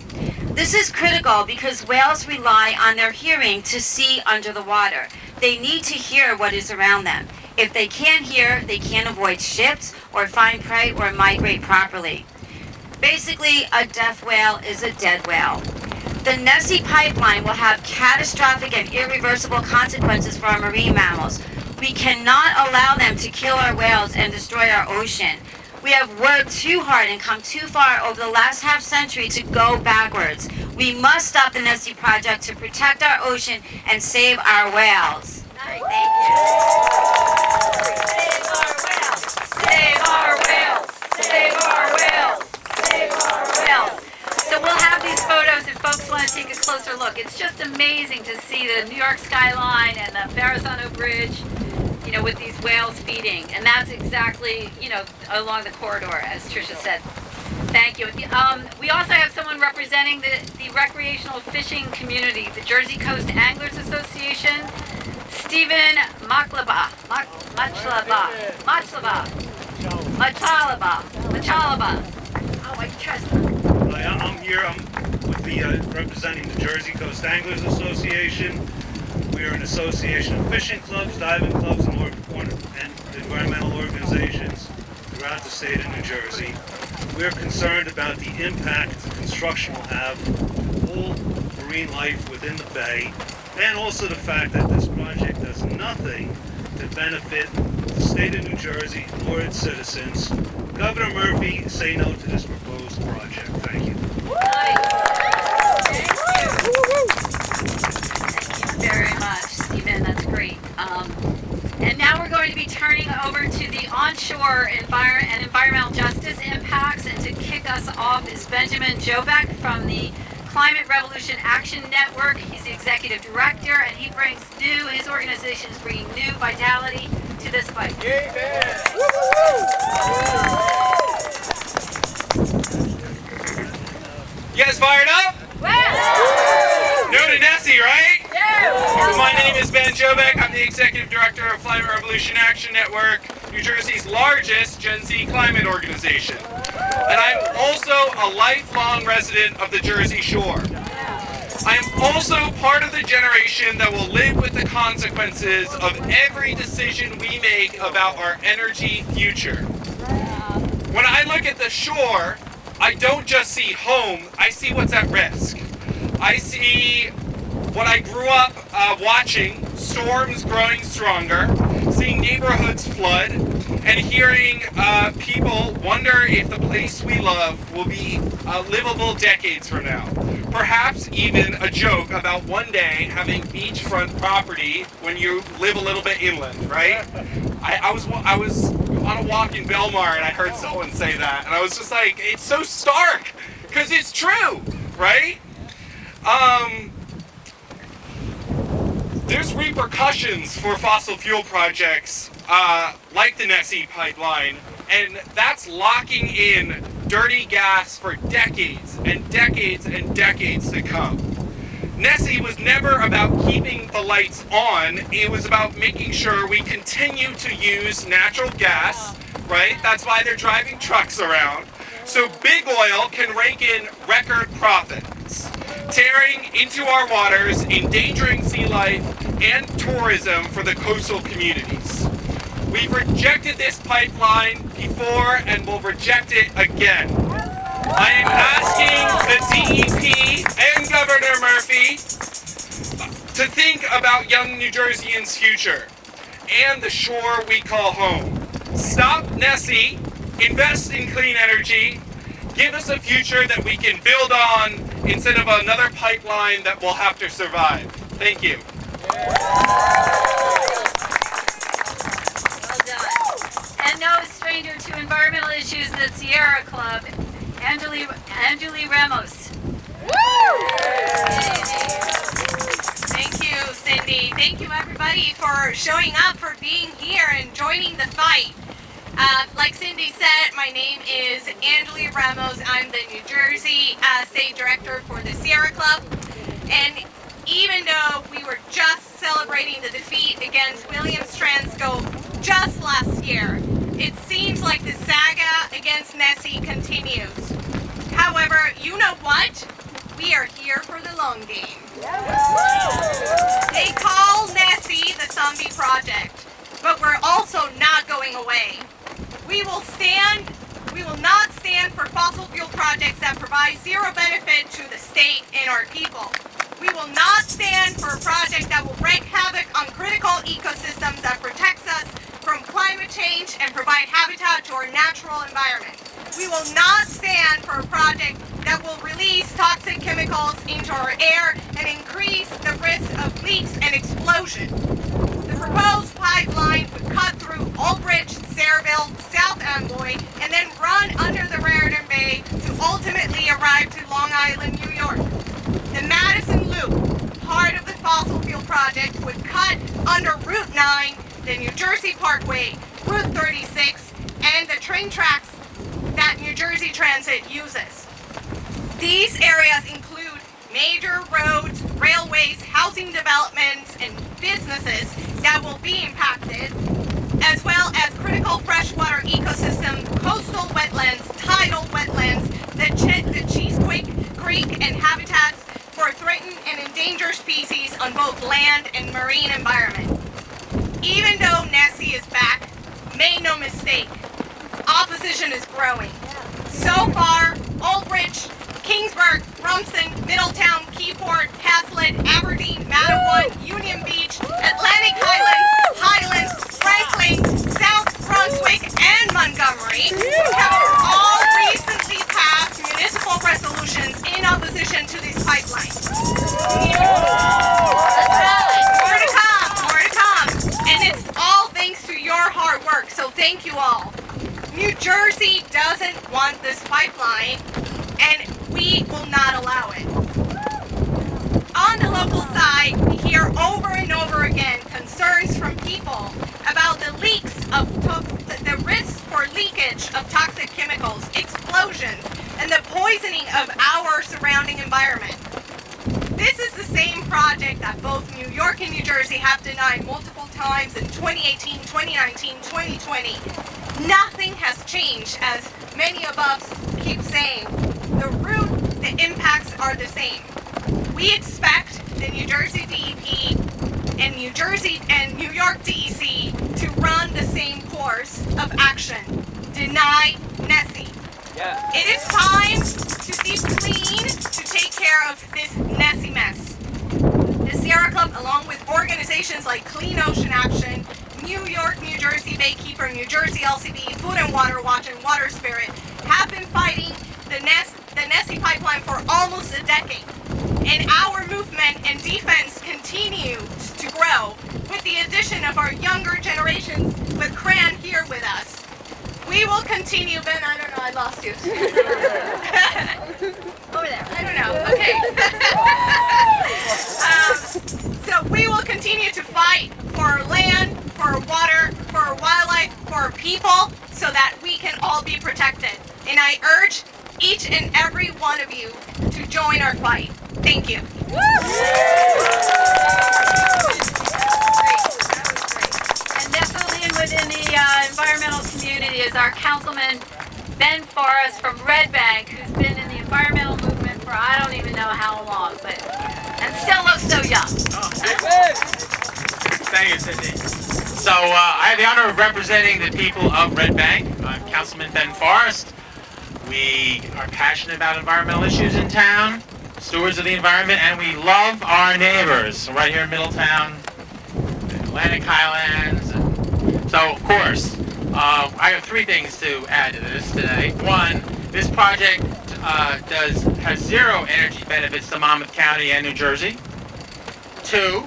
This is critical because whales rely on their hearing to see under the water. They need to hear what is around them. If they can't hear, they can't avoid ships or find prey or migrate properly. Basically, a deaf whale is a dead whale. The NESE pipeline will have catastrophic and irreversible consequences for our marine mammals. We cannot allow them to kill our whales and destroy our ocean. We have worked too hard and come too far over the last half century to go backwards. We must stop the NESE project to protect our ocean and save our whales. Thank you. Save our whales! Save our whales! Save our whales! Save our whales! So we'll have these photos if folks want to take a closer look. It's just amazing to see the New York skyline and the Verrazano Bridge, you know, with these whales feeding. And that's exactly, you know, along the corridor, as Tricia said. Thank you. We also have someone representing the recreational fishing community, the Jersey Coast Anglers Association, Stephen Machalaba. Oh, I trust them. I'm here. I'm with representing the Jersey Coast Anglers Association. We are an association of fishing clubs, diving clubs, and environmental organizations throughout the state of New Jersey. We're concerned about the impact construction will have on all marine life within the bay, and also the fact that this project does nothing to benefit the state of New Jersey or its citizens. Governor Murphy, say no to this proposed project. Thank you. Thank you very much, Stephen. That's great. And now we're going to be turning over to the onshore and environmental justice impacts. And to kick us off is Benjamin Jobeck from the Climate Revolution Action Network. He's the executive director, and his organization is bringing new vitality to this fight. You guys fired up? New to NESE, right? Yeah. My name is Ben Jobeck. I'm the Executive Director of Climate Revolution Action Network, New Jersey's largest Gen Z climate organization. And I'm also a lifelong resident of the Jersey Shore. I am also part of the generation that will live with the consequences of every decision we make about our energy future. When I look at the shore, I don't just see home, I see what's at risk. I see what I grew up watching, storms growing stronger, seeing neighborhoods flood, and hearing people wonder if the place we love will be livable decades from now. Perhaps even a joke about one day having beachfront property when you live a little bit inland, right? I was on a walk in Belmar and I heard someone say that, and I was just like, it's so stark, because it's true, right? There's repercussions for fossil fuel projects like the NESE pipeline, and that's locking in dirty gas for decades and decades and decades to come. NESE was never about keeping the lights on, it was about making sure we continue to use natural gas, right? That's why they're driving trucks around. So big oil can rake in record profits, tearing into our waters, endangering sea life and tourism for the coastal communities. We've rejected this pipeline before and will reject it again. I am asking the DEP and Governor Murphy to think about young New Jerseyans' future and the shore we call home. Stop NESE, invest in clean energy, give us a future that we can build on instead of another pipeline that will have to survive. Thank you. Well done. And no stranger to environmental issues, the Sierra Club. Angeli Ramos. Thank you, Cindy. Thank you, everybody, for showing up, for being here and joining the fight. Like Cindy said, my name is Angeli Ramos. I'm the New Jersey State Director for the Sierra Club. And even though we were just celebrating the defeat against Williams Transco just last year, it seems like the saga against NESE continues. However, you know what? We are here for the long game. They call NESE the zombie project, but we're also not going away. We will not stand for fossil fuel projects that provide zero benefit to the state and our people. We will not stand for a project that will wreak havoc on critical ecosystems that protects us from climate change and provide habitat to our natural environment. We will not stand for a project that will release toxic chemicals into our air and increase the risk of leaks and explosion. The proposed pipeline would cut through Aldrich, Sayreville, South Amboy, and then run under the Raritan Bay to ultimately arrive to Long Island, New York. The Madison Loop, part of the fossil fuel project, would cut under Route 9, the New Jersey Parkway, Route 36, and the train tracks that New Jersey Transit uses. These areas include major roads, railways, housing developments, and businesses that will be impacted, as well as critical freshwater ecosystem, coastal wetlands, tidal wetlands, the Chesapeake Creek, and habitats for threatened and endangered species on both land and marine environment. Even though NESE is back, make no mistake, opposition is growing. So far, Aldrich, Kingsburg, Rumson, Middletown, Keyport, Hazlitt, Aberdeen, Mattawa, Union Beach, Atlantic Highlands, Franklin, South Brunswick, and Montgomery have all recently passed municipal resolutions in opposition to these pipelines. More to come, and it's all thanks to your hard work, so thank you all. New Jersey doesn't want this pipeline, and we will not allow it. On the local side, we hear over and over again concerns from people about the leaks of the risks for leakage of toxic chemicals, explosions, and the poisoning of our surrounding environment. This is the same project that both New York and New Jersey have denied multiple times in 2018, 2019, 2020. Nothing has changed, as many of us keep saying. The impacts are the same. We expect the New Jersey DEP and New Jersey and New York DEC to run the same course of action. Deny NESE. Yeah. It is time to deep clean to take care of this NESE mess. The Sierra Club, along with organizations like Clean Ocean Action, New York, New Jersey Baykeeper, New Jersey LCB, Food and Water Watch, and Water Spirit, have been fighting the NESE pipeline for almost a decade. And our movement and defense continues to grow with the addition of our younger generations, with Cran here with us. We will continue, Ben, I don't know, I lost you. Over there, I don't know, okay. So we will continue to fight for our land, for our water, for our wildlife, for our people, so that we can all be protected. And I urge each and every one of you to join our fight. Thank you. Woo! And definitely within the environmental community is our councilman, Ben Forrest from Red Bank, who's been in the environmental movement for I don't even know how long, and still looks so young. Thank you, Cindy. So I have the honor of representing the people of Red Bank. I'm Councilman Ben Forrest. We are passionate about environmental issues in town, stewards of the environment, and we love our neighbors. So right here in Middletown, the Atlantic Highlands. So, of course, I have three things to add to this today. One, this project has zero energy benefits to Monmouth County and New Jersey. Two,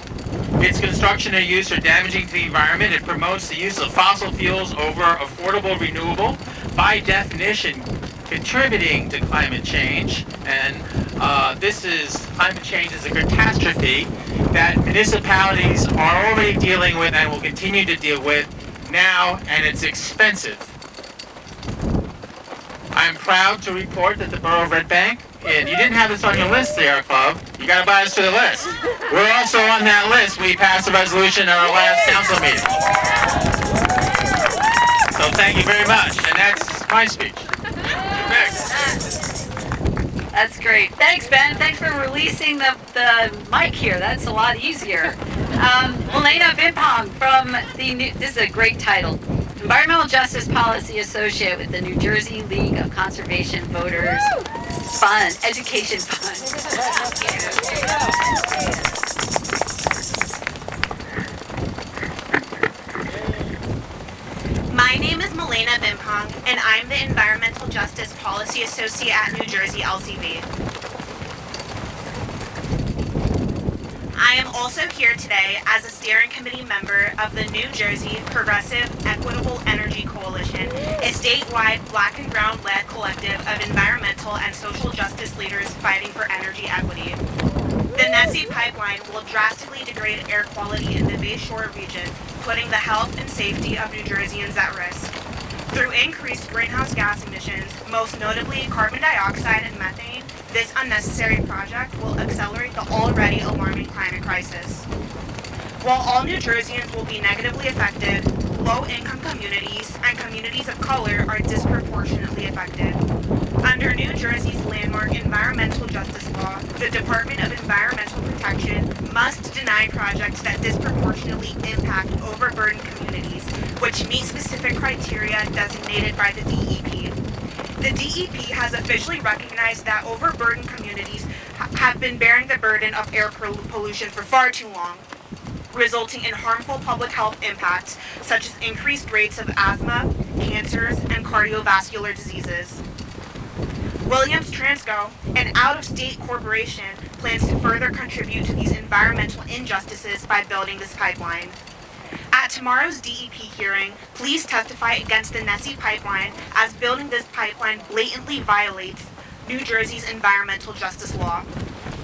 its construction and use are damaging to the environment. It promotes the use of fossil fuels over affordable renewable. By definition, contributing to climate change, and climate change is a catastrophe that municipalities are already dealing with and will continue to deal with now, and it's expensive. I'm proud to report that the Borough of Red Bank, and you didn't have this on your list, Sierra Club, you gotta buy us to the list. We're also on that list. We passed a resolution at our last council meeting. So thank you very much, and that's my speech. That's great. Thanks, Ben. Thanks for releasing the mic here. That's a lot easier. Milena Bimpong from this is a great title, Environmental Justice Policy Associate with the New Jersey League of Conservation Voters Fund, Education Fund. My name is Milena Bimpong, and I'm the Environmental Justice Policy Associate at New Jersey LCV. I am also here today as a steering committee member of the New Jersey Progressive Equitable Energy Coalition, a statewide black and brown-led collective of environmental and social justice leaders fighting for energy equity. The NESE pipeline will drastically degrade air quality in the Bayshore region, putting the health and safety of New Jerseyans at risk. Through increased greenhouse gas emissions, most notably carbon dioxide and methane, this unnecessary project will accelerate the already alarming climate crisis. While all New Jerseyans will be negatively affected, low-income communities and communities of color are disproportionately affected. Under New Jersey's landmark environmental justice law, the Department of Environmental Protection must deny projects that disproportionately impact overburdened communities, which meet specific criteria designated by the DEP. The DEP has officially recognized that overburdened communities have been bearing the burden of air pollution for far too long, resulting in harmful public health impacts such as increased rates of asthma, cancers, and cardiovascular diseases. Williams Transco, an out-of-state corporation, plans to further contribute to these environmental injustices by building this pipeline. At tomorrow's DEP hearing, please testify against the NESE pipeline, as building this pipeline blatantly violates New Jersey's environmental justice law.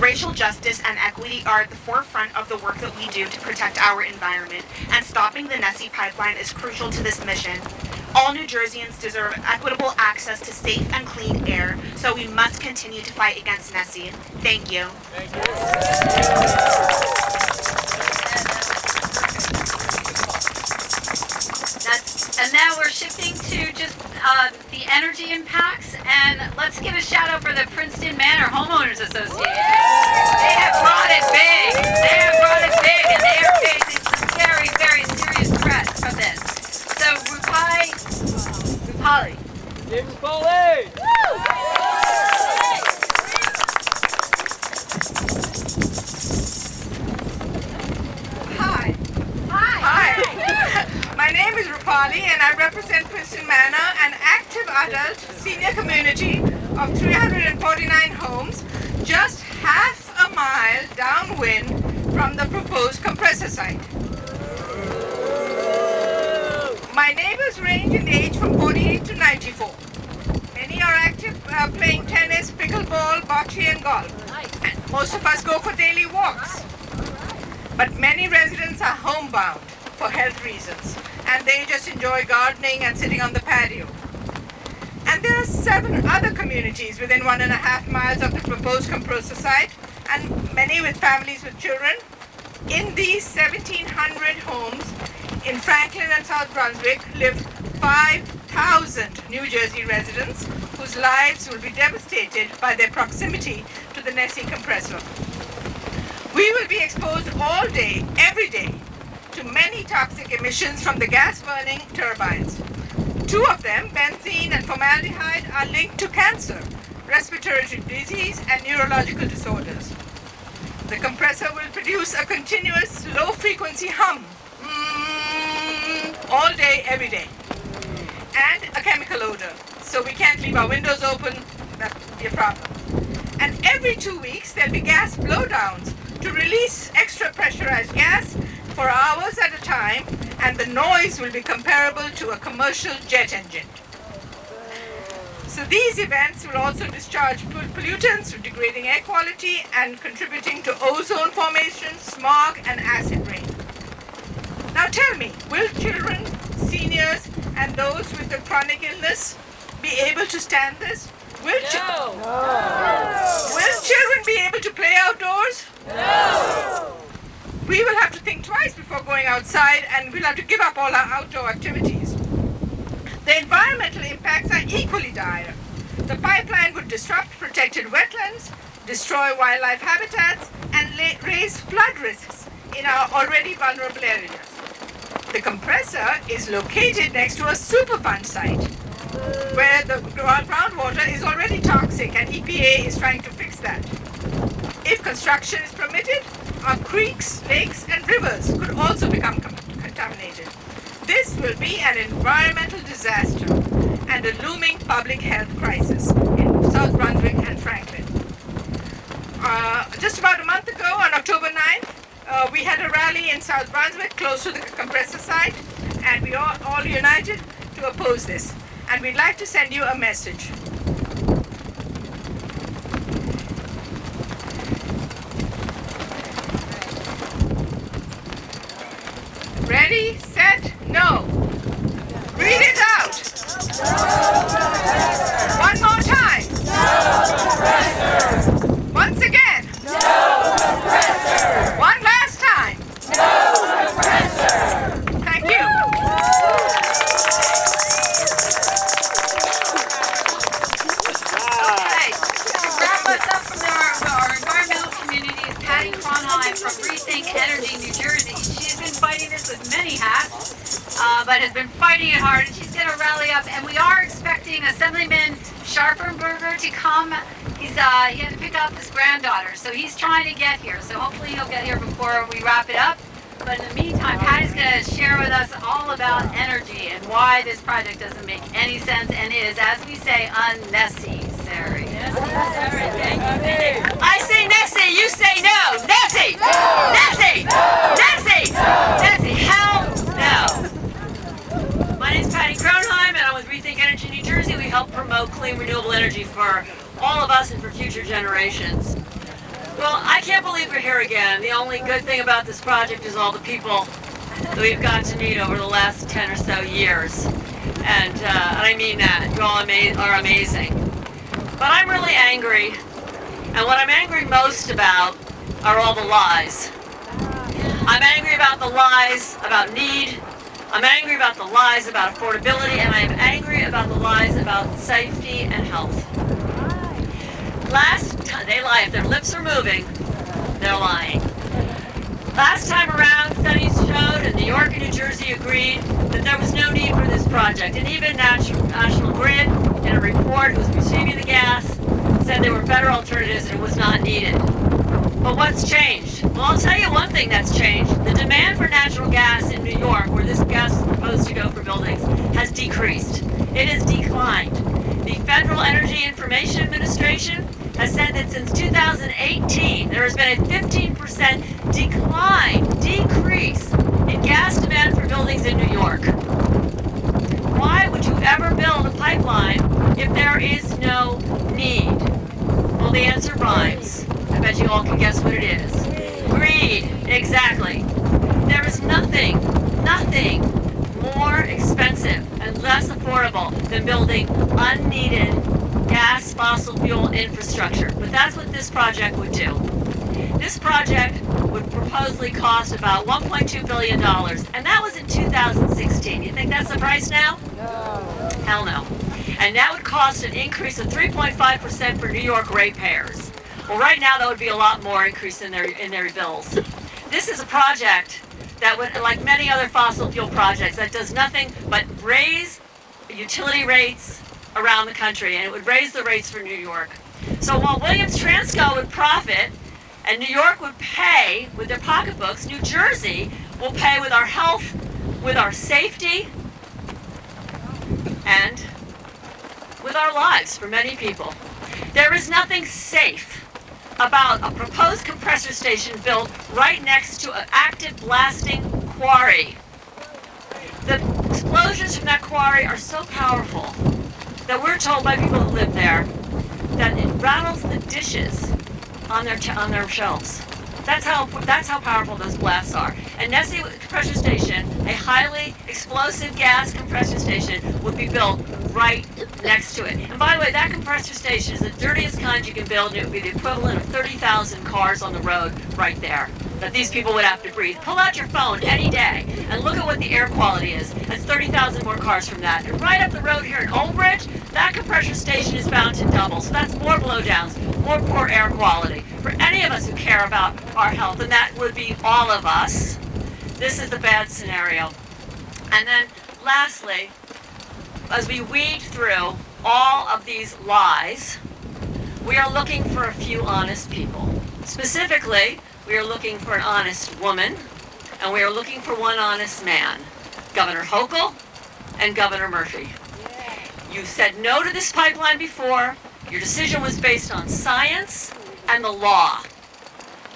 Racial justice and equity are at the forefront of the work that we do to protect our environment, and stopping the NESE pipeline is crucial to this mission. All New Jerseyans deserve equitable access to safe and clean air, so we must continue to fight against NESE. Thank you. And now we're shifting to just the energy impacts, and let's give a shout out for the Princeton Manor Homeowners Association. They have brought it big. And they are facing some very, very serious threats from this. So Rupali. James Foley! My name is Rupali, and I represent Princeton Manor, an active adult senior community of 349 homes, just half a mile downwind from the proposed compressor site. My neighbors range in age from 48 to 94. Many are active playing tennis, pickleball, bocce, and golf. Most of us go for daily walks. But many residents are homebound for health reasons, and they just enjoy gardening and sitting on the patio. And there are 7 other communities within 1.5 miles of the proposed compressor site, and many with families with children. In these 1,700 homes in Franklin and South Brunswick live 5,000 New Jersey residents whose lives will be devastated by their proximity to the NESE compressor. We will be exposed all day, every day, to many toxic emissions from the gas-burning turbines. 2 of them, benzene and formaldehyde, are linked to cancer, respiratory disease, and neurological disorders. The compressor will produce a continuous low-frequency hum all day, every day, and a chemical odor. So we can't leave our windows open. That would be a problem. And every 2 weeks, there'll be gas blowdowns to release extra pressurized gas for hours at a time, and the noise will be comparable to a commercial jet engine. So these events will also discharge pollutants, degrading air quality and contributing to ozone formation, smog, and acid rain. Now tell me, will children, seniors, and those with a chronic illness be able to stand this? Will children be able to play outdoors? No! We will have to think twice before going outside, and we'll have to give up all our outdoor activities. The environmental impacts are equally dire. The pipeline would disrupt protected wetlands, destroy wildlife habitats, and raise flood risks in our already vulnerable areas. The compressor is located next to a Superfund site, where the groundwater is already toxic, and EPA is trying to fix that. If construction is permitted, our creeks, lakes, and rivers could also become contaminated. This will be an environmental disaster and a looming public health crisis in South Brunswick and Franklin. Just about a month ago, on October 9th, we had a rally in South Brunswick close to the compressor site, and we all united to oppose this. And we'd like to send you a message. Ready, set, no. Read it out. One more time. Once again. One last time. Thank you. Okay, to wrap us up from our environmental community is Patty Kronheim from Rethink Energy, New Jersey. She's been fighting this with many hats, but has been fighting it hard, and she's going to rally up. And we are expecting Assemblyman Scharfenberger to come. He had to pick up his granddaughter, so he's trying to get here. So hopefully he'll get here before we wrap it up. But in the meantime, Patty's going to share with us all about energy and why this project doesn't make any sense and is, as we say, unnecessary. I say NESE, you say no. NESE! NESE! NESE! NESE! Hell no! My name's Patty Kronheim, and I'm with Rethink Energy New Jersey. We help promote clean, renewable energy for all of us and for future generations. Well, I can't believe we're here again. The only good thing about this project is all the people that we've got to meet over the last 10 or so years. And I mean that. You all are amazing. But I'm really angry. And what I'm angry most about are all the lies. I'm angry about the lies about need. I'm angry about the lies about affordability. And I'm angry about the lies about safety and health. They lie. If their lips are moving, they're lying. Last time around, studies showed, and New York and New Jersey agreed, that there was no need for this project. And even National Grid, in a report, who's receiving the gas, said there were better alternatives and it was not needed. But what's changed? Well, I'll tell you one thing that's changed. The demand for natural gas in New York, where this gas is proposed to go for buildings, has decreased. It has declined. The Federal Energy Information Administration has said that since 2018, there has been a 15% decrease in gas demand for buildings in New York. Why would you ever build a pipeline if there is no need? Well, the answer rhymes. I bet you all can guess what it is. Greed, exactly. There is nothing more expensive and less affordable than building unneeded gas, fossil fuel infrastructure. But that's what this project would do. This project would supposedly cost about $1.2 billion, and that was in 2016. You think that's the price now? No. Hell no. And that would cost an increase of 3.5% for New York ratepayers. Well, right now that would be a lot more increase in their bills. This is a project that would, like many other fossil fuel projects, that does nothing but raise utility rates around the country, and it would raise the rates for New York. So while Williams Transco would profit and New York would pay with their pocketbooks, New Jersey will pay with our health, with our safety, and with our lives for many people. There is nothing safe about a proposed compressor station built right next to an active blasting quarry. The explosions from that quarry are so powerful that we're told by people who live there that it rattles the dishes on their shelves. That's how powerful those blasts are. And NESE compressor station, a highly explosive gas compressor station, would be built right next to it. And by the way, that compressor station is the dirtiest kind you can build, and it would be the equivalent of 30,000 cars on the road right there that these people would have to breathe. Pull out your phone any day and look at what the air quality is. That's 30,000 more cars from that. And right up the road here in Old Bridge, that compressor station is bound to double. So that's more blowdowns, more poor air quality. For any of us who care about our health, and that would be all of us, this is the bad scenario. And then lastly, as we weed through all of these lies, we are looking for a few honest people. Specifically, we are looking for an honest woman, and we are looking for one honest man, Governor Hochul and Governor Murphy. You said no to this pipeline before. Your decision was based on science and the law.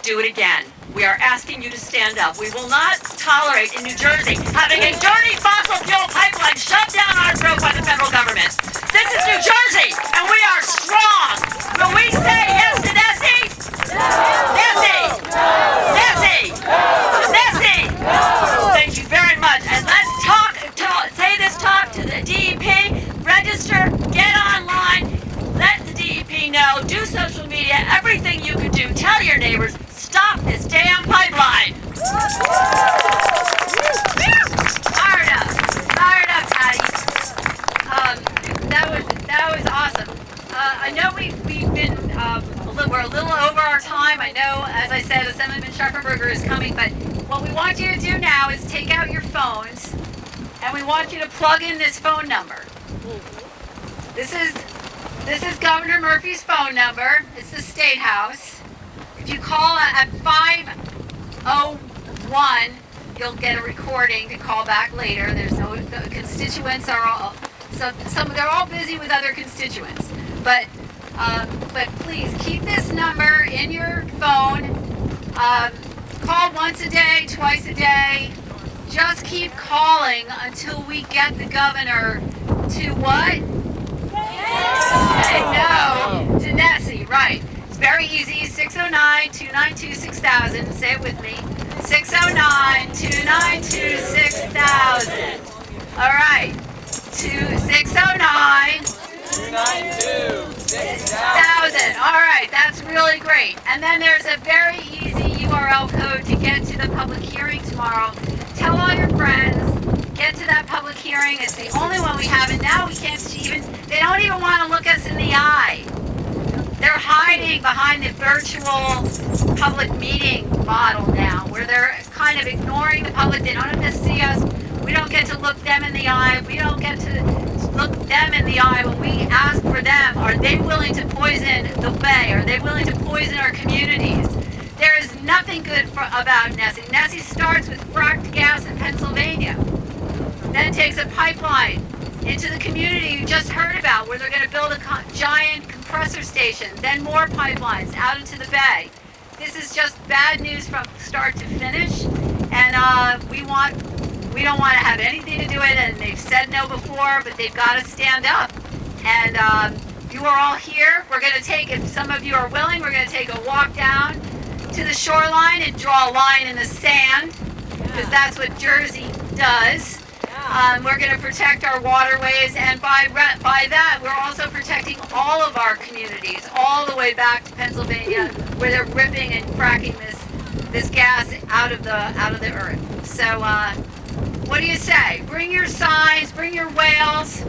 Do it again. We are asking you to stand up. We will not tolerate in New Jersey having a dirty fossil fuel pipeline shoved down our throat by the federal government. This is New Jersey, and we are strong. Will we say yes to NESE? NESE! NESE! NESE! Thank you very much. And let's say this talk to the DEP. Register, get online, let the DEP know, do social media, everything you can do. Tell your neighbors, stop this damn pipeline. Fired up, Patty. That was awesome. I know we've been we're a little over our time. I know, as I said, Assemblyman Schuckenberger is coming, but what we want you to do now is take out your phones, and we want you to plug in this phone number. This is Governor Murphy's phone number. It's the State House. If you call at 501, you'll get a recording to call back later. The constituents are all they're all busy with other constituents. But please keep this number in your phone. Call once a day, twice a day. Just keep calling until we get the governor to what? Say no to NESE, right. It's very easy, 609-292-6000. Say it with me. 609-292-6000. All right. 609-292-6000. All right, that's really great. And then there's a very easy URL code to get to the public hearing tomorrow. Tell all your friends. Get to that public hearing. It's the only one we have, and now we can't they don't even want to look us in the eye. They're hiding behind the virtual public meeting model now, where they're kind of ignoring the public. They don't have to see us. We don't get to look them in the eye. We don't get to look them in the eye when we ask for them. Are they willing to poison the bay? Are they willing to poison our communities? There is nothing good about NESE. NESE starts with fracked gas in Pennsylvania. Then takes a pipeline into the community you just heard about, where they're going to build a giant compressor station, then more pipelines out into the bay. This is just bad news from start to finish, and we don't want to have anything to do with it, and they've said no before, but they've got to stand up. And you are all here. We're going to take, if some of you are willing, we're going to take a walk down to the shoreline and draw a line in the sand, because that's what Jersey does. We're going to protect our waterways, and by that, we're also protecting all of our communities, all the way back to Pennsylvania, where they're ripping and fracking this gas out of the earth. So, what do you say? Bring your signs, bring your whales.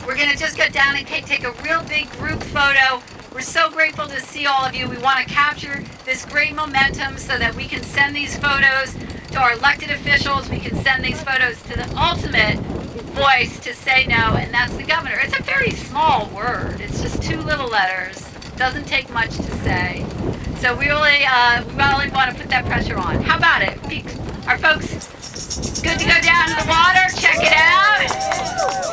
We're going to just get down and take a real big group photo. We're so grateful to see all of you. We want to capture this great momentum so that we can send these photos to our elected officials. We can send these photos to the ultimate voice to say no, and that's the governor. It's a very small word. It's just 2 little letters. Doesn't take much to say. So we really want to put that pressure on. How about it? Are folks good to go down to the water? Check it out.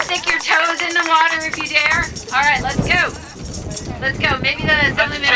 Stick your toes in the water if you dare. All right, let's go. Let's go. Maybe the assemblyman.